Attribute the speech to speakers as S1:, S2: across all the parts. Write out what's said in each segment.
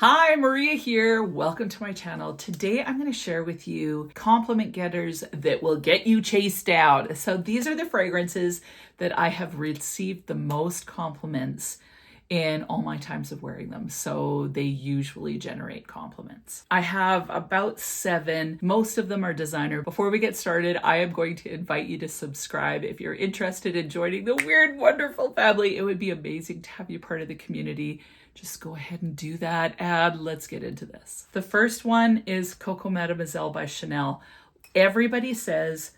S1: Hi, Maria here. Welcome to my channel. Today I'm going to share with you compliment getters that will get you chased out. So these are the fragrances that I have received the most compliments in all my times of wearing them. So they usually generate compliments. I have about 7. Most of them are designer. Before we get started, I am going to invite you to subscribe. If you're interested in joining the weird, wonderful family, it would be amazing to have you part of the community. Just go ahead and do that, and let's get into this. The first one is Coco Mademoiselle by Chanel. Everybody says,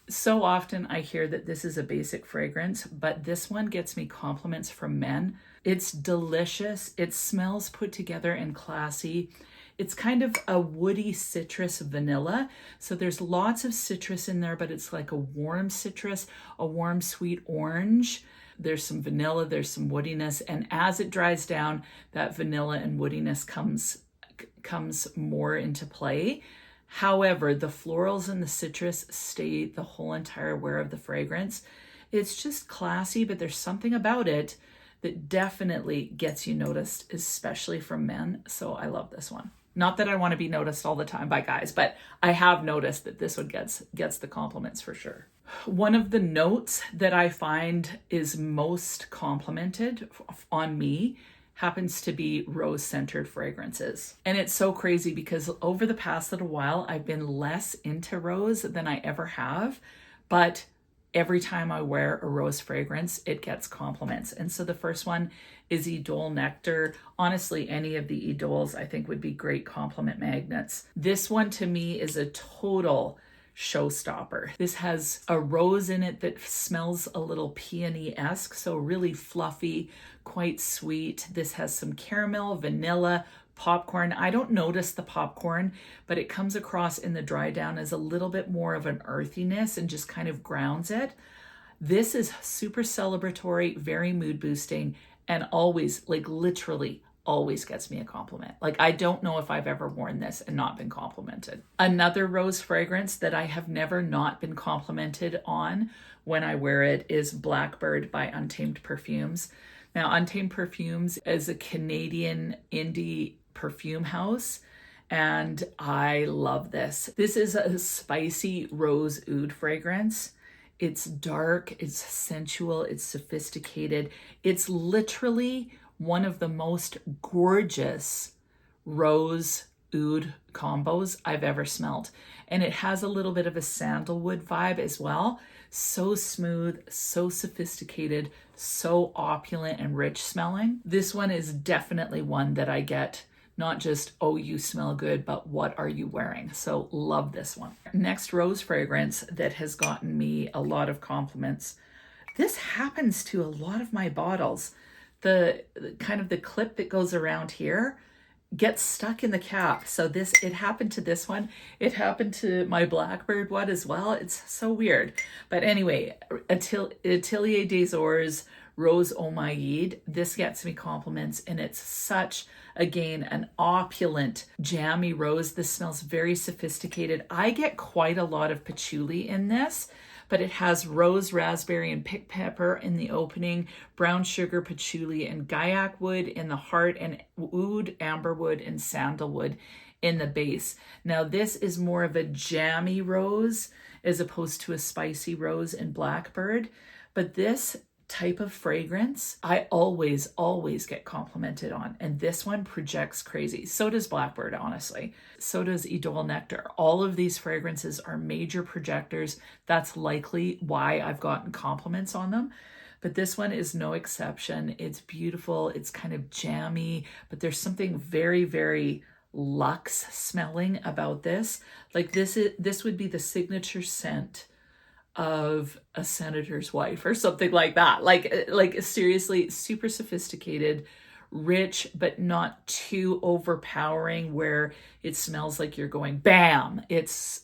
S1: so often I hear that this is a basic fragrance, but this one gets me compliments from men. It's delicious. It smells put together and classy. It's kind of a woody citrus vanilla. So there's lots of citrus in there, but it's like a warm citrus, a warm sweet orange. There's some vanilla, there's some woodiness, and as it dries down, that vanilla and woodiness comes more into play. However, the florals and the citrus stay the whole entire wear of the fragrance. It's just classy, but there's something about it that definitely gets you noticed, especially from men. So I love this one. Not that I want to be noticed all the time by guys, but I have noticed that this one gets the compliments for sure. One of the notes that I find is most complimented on me happens to be rose-centered fragrances. And it's so crazy because over the past little while, I've been less into rose than I ever have, but every time I wear a rose fragrance, it gets compliments. And so the first one is Idole Nectar. Honestly, any of the Idoles I think would be great compliment magnets. This one to me is a total showstopper. This has a rose in it that smells a little peony-esque, so really fluffy, quite sweet. This has some caramel, vanilla, popcorn. I don't notice the popcorn, but it comes across in the dry down as a little bit more of an earthiness and just kind of grounds it. This is super celebratory, very mood boosting, and always, like literally, always gets me a compliment. Like, I don't know if I've ever worn this and not been complimented. Another rose fragrance that I have never not been complimented on when I wear it is Blackbird by Untamed Perfumes. Now, Untamed Perfumes is a Canadian indie perfume house, and I love this. This is a spicy rose oud fragrance. It's dark, it's sensual, it's sophisticated. It's literally one of the most gorgeous rose oud combos I've ever smelled. And it has a little bit of a sandalwood vibe as well. So smooth, so sophisticated, so opulent and rich smelling. This one is definitely one that I get not just, oh, you smell good, but what are you wearing? So love this one. Next rose fragrance that has gotten me a lot of compliments. This happens to a lot of my bottles. The kind of the clip that goes around here gets stuck in the cap. So it happened to this one. It happened to my Blackbird one as well. It's so weird. But anyway, Atelier Des Ors Rose Omaïd. This gets me compliments, and it's such, again, an opulent, jammy rose. This smells very sophisticated. I get quite a lot of patchouli in this, but it has rose, raspberry, and pink pepper in the opening, brown sugar, patchouli, and gaiac wood in the heart, and oud, amberwood, and sandalwood in the base. Now, this is more of a jammy rose as opposed to a spicy rose in Blackbird, but this type of fragrance I always get complimented on, and this one projects crazy. So does Blackbird, honestly. So does Idole Nectar. All of these fragrances are major projectors. That's likely why I've gotten compliments on them, but this one is no exception. It's beautiful, it's kind of jammy, but there's something very, very luxe smelling about this. Like this would be the signature scent of a senator's wife or something like that. Like seriously, super sophisticated, rich, but not too overpowering where it smells like you're going bam. It's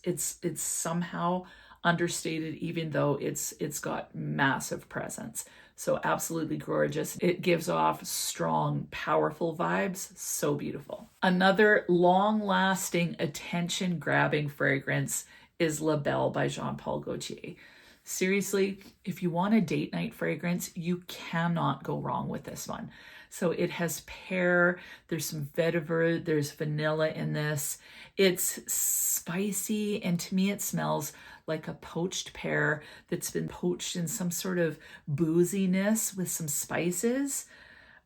S1: somehow understated, even though it's got massive presence. So absolutely gorgeous. It gives off strong, powerful vibes. So beautiful. Another long-lasting, attention-grabbing fragrance is La Belle by Jean-Paul Gaultier. Seriously, if you want a date night fragrance, you cannot go wrong with this one. So it has pear, there's some vetiver, there's vanilla in this. It's spicy, and to me it smells like a poached pear that's been poached in some sort of booziness with some spices.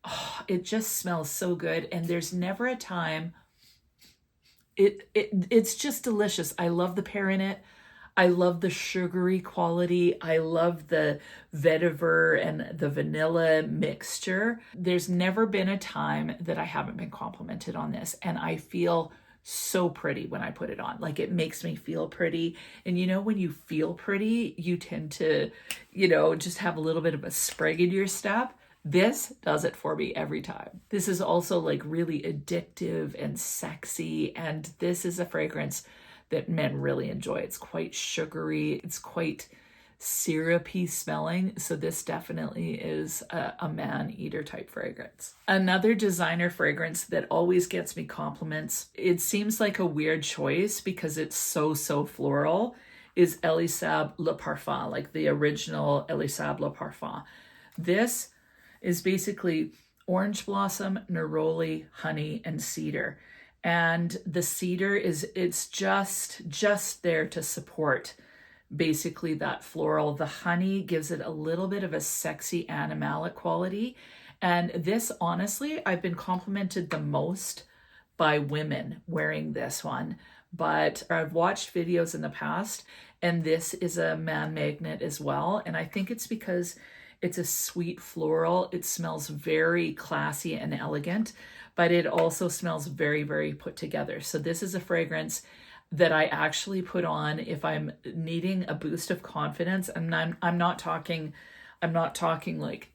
S1: Oh, it just smells so good, and there's never a time. It's just delicious. I love the pear in it. I love the sugary quality. I love the vetiver and the vanilla mixture. There's never been a time that I haven't been complimented on this, and I feel so pretty when I put it on. Like, it makes me feel pretty. And you know, when you feel pretty, you tend to, just have a little bit of a sprig in your step. This does it for me every time. This is also like really addictive and sexy. And this is a fragrance that men really enjoy. It's quite sugary. It's quite syrupy smelling. So this definitely is a man eater type fragrance. Another designer fragrance that always gets me compliments, it seems like a weird choice because it's so floral, is Elie Saab Le Parfum, like the original Elie Saab Le Parfum. This is basically orange blossom, neroli, honey, and cedar. And the cedar it's just there to support basically that floral. The honey gives it a little bit of a sexy animalic quality. And this, honestly, I've been complimented the most by women wearing this one. But I've watched videos in the past, and this is a man magnet as well. And I think it's because it's a sweet floral. It smells very classy and elegant, but it also smells very put together. So this is a fragrance that I actually put on if I'm needing a boost of confidence. And I'm not talking like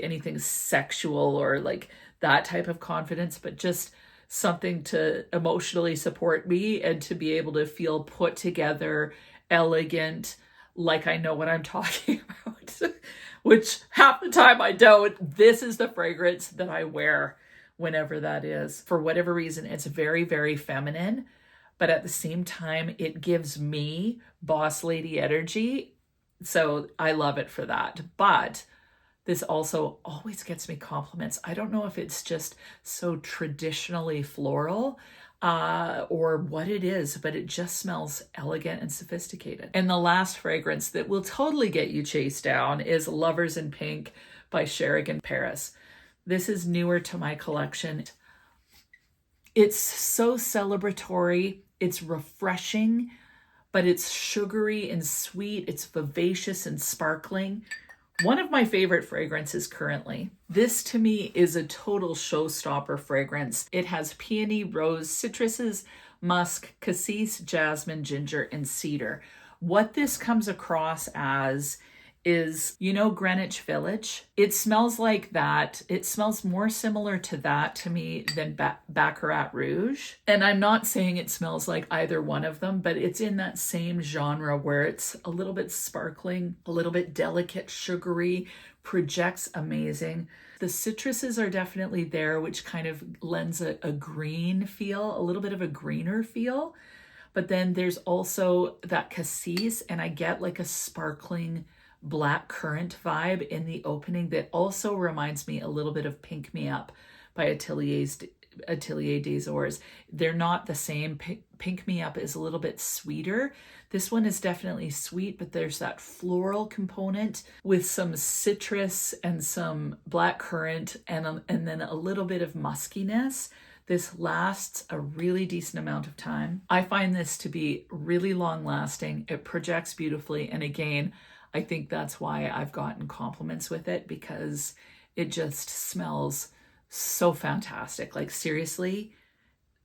S1: anything sexual or like that type of confidence, but just something to emotionally support me and to be able to feel put together, elegant, like I know what I'm talking about, which half the time I don't. This is the fragrance that I wear whenever that is. For whatever reason, it's very feminine, but at the same time, it gives me boss lady energy. So I love it for that. But this also always gets me compliments. I don't know if it's just so traditionally floral or what it is, but it just smells elegant and sophisticated. And the last fragrance that will totally get you chased down is Lovers in Pink by Cherigan Paris. This is newer to my collection. It's so celebratory. It's refreshing, but it's sugary and sweet. It's vivacious and sparkling. One of my favorite fragrances currently. This to me is a total showstopper fragrance. It has peony, rose, citruses, musk, cassis, jasmine, ginger, and cedar. What this comes across as is, Greenwich Village. It smells like that. It smells more similar to that to me than Baccarat Rouge. And I'm not saying it smells like either one of them, but it's in that same genre where it's a little bit sparkling, a little bit delicate, sugary, projects amazing. The citruses are definitely there, which kind of lends a green feel, a little bit of a greener feel. But then there's also that cassis, and I get like a sparkling black currant vibe in the opening that also reminds me a little bit of Pink Me Up by Atelier Des Ors. They're not the same. Pink Me Up is a little bit sweeter. This one is definitely sweet, but there's that floral component with some citrus and some black currant and then a little bit of muskiness. This lasts a really decent amount of time. I find this to be really long lasting. It projects beautifully. And again, I think that's why I've gotten compliments with it, because it just smells so fantastic. Like, seriously,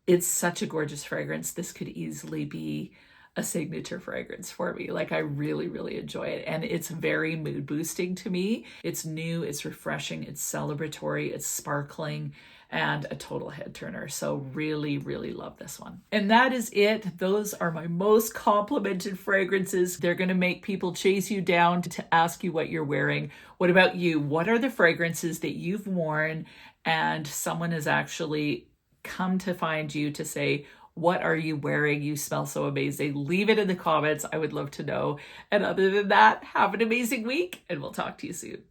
S1: it's such a gorgeous fragrance. This could easily be a signature fragrance for me. Like, I really enjoy it. And it's very mood boosting to me. It's new, it's refreshing, it's celebratory, it's sparkling, and a total head turner. So really love this one. And that is it. Those are my most complimented fragrances. They're going to make people chase you down to ask you what you're wearing. What about you? What are the fragrances that you've worn and someone has actually come to find you to say, what are you wearing? You smell so amazing. Leave it in the comments. I would love to know. And other than that, have an amazing week, and we'll talk to you soon.